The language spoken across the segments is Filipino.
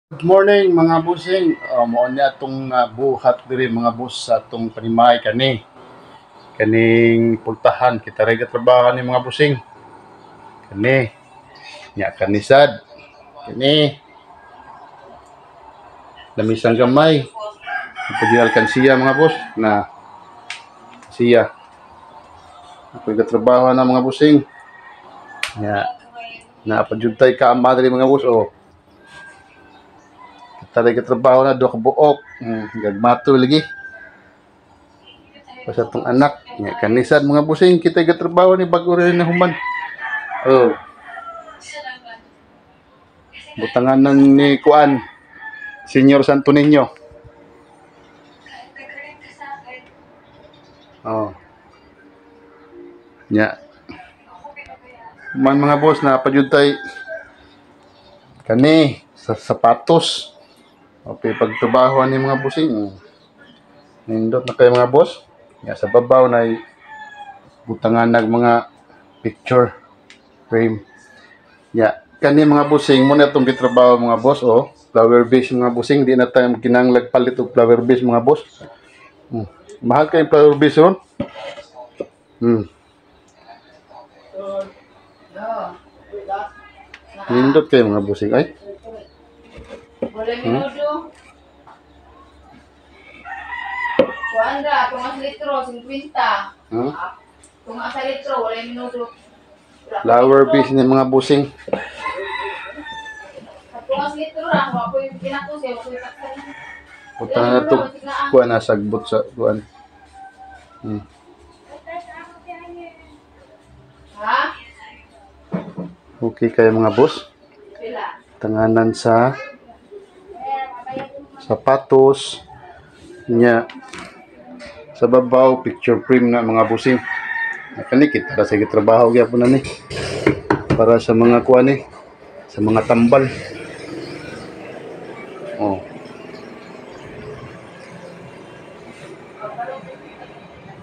Good morning mga busing. Mao ni atong buhat diri mga bus sa atong panimay kaning pultahan kita ray trabaho ni mga busing. Kani nya kanisad. Kani lamisang gamay. Pwede alkansiya mga bus na siya. Pwede trabaho na mga busing. Nya napadyutay ka ang madre mga bus Taray trabaho na do ka buok. Gagmato lagi. Sa atong anak, nya kanisad mga busing kita trabaho ni bago rin na human. Butangan ng ni Kuan, Senior Santo Niño. Nya man mga boss na padyutay kani sa sapatos. Okay, pagtrabaho ni mga busing. Nindot na kayo mga boss. Sa babaw na butangan ng mga picture frame. Kani mga busing mo na itong gitrabaho mga boss flower base mga busing, di na tayo kinanglag palit og flower base mga boss. Mahal kayong flower base ron. Nindot kayo mga busing ay. Kuandra, kung as litro, 50. Kung as litro, wala minuto. Flower base ni mga busing. Kung as litro lang, ako yung pinakusin, ako yung taksan. Punta na ito, kuha na sagbot sa kuhan. Ha? Okay kayo mga boss. Tanganan sa sapatos nya sa babaw picture frame na mga busing. Kani kita sa trabaho gyapon na ni para sa mga kuha ni sa mga tambal.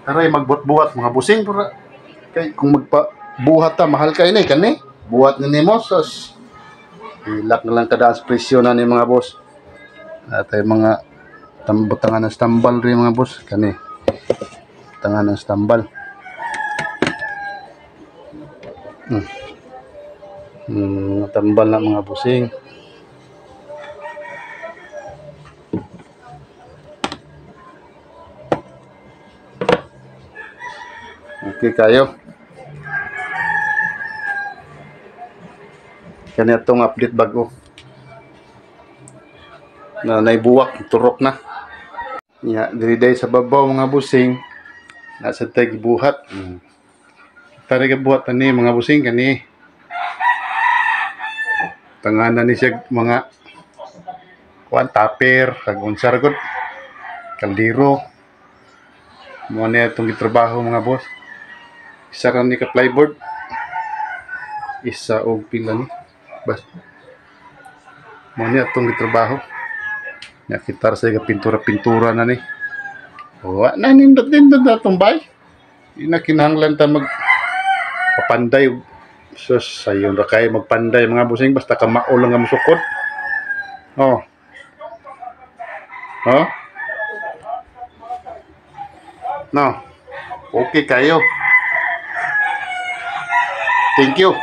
Taray magbuhat-buhat mga busing para kay kung magpabuhat ta mahal kay ni kani buhat ni nimo sos ilak na lang kada presyo na ni mga boss. Atay mga butangan ng stambal rin mga boss kani butangan ng stambal. Tambal na mga busing. Okay kayo. Kani atong update bago. Na naibuwak turok na. Diri day sa babaw mga busing nasa tay gibuhat. Tari gibuhat ani mga busing kani. Tanganan ni siya mga kuan taper kag unsa ra gud kaldero. Mo na itong gitrabaho mga boss. Isa ra ni ka plyboard. Isa og pila ni. Bas. Mo na itong gitrabaho. Kita sa pintura-pintura na ni. Na nindot-nindot na itong bay. Di na kinahanglan ta papanday. Sus, sayon ra kay magpanday mga busing basta kamao lang nga musukod. No. Okay kayo. Thank you.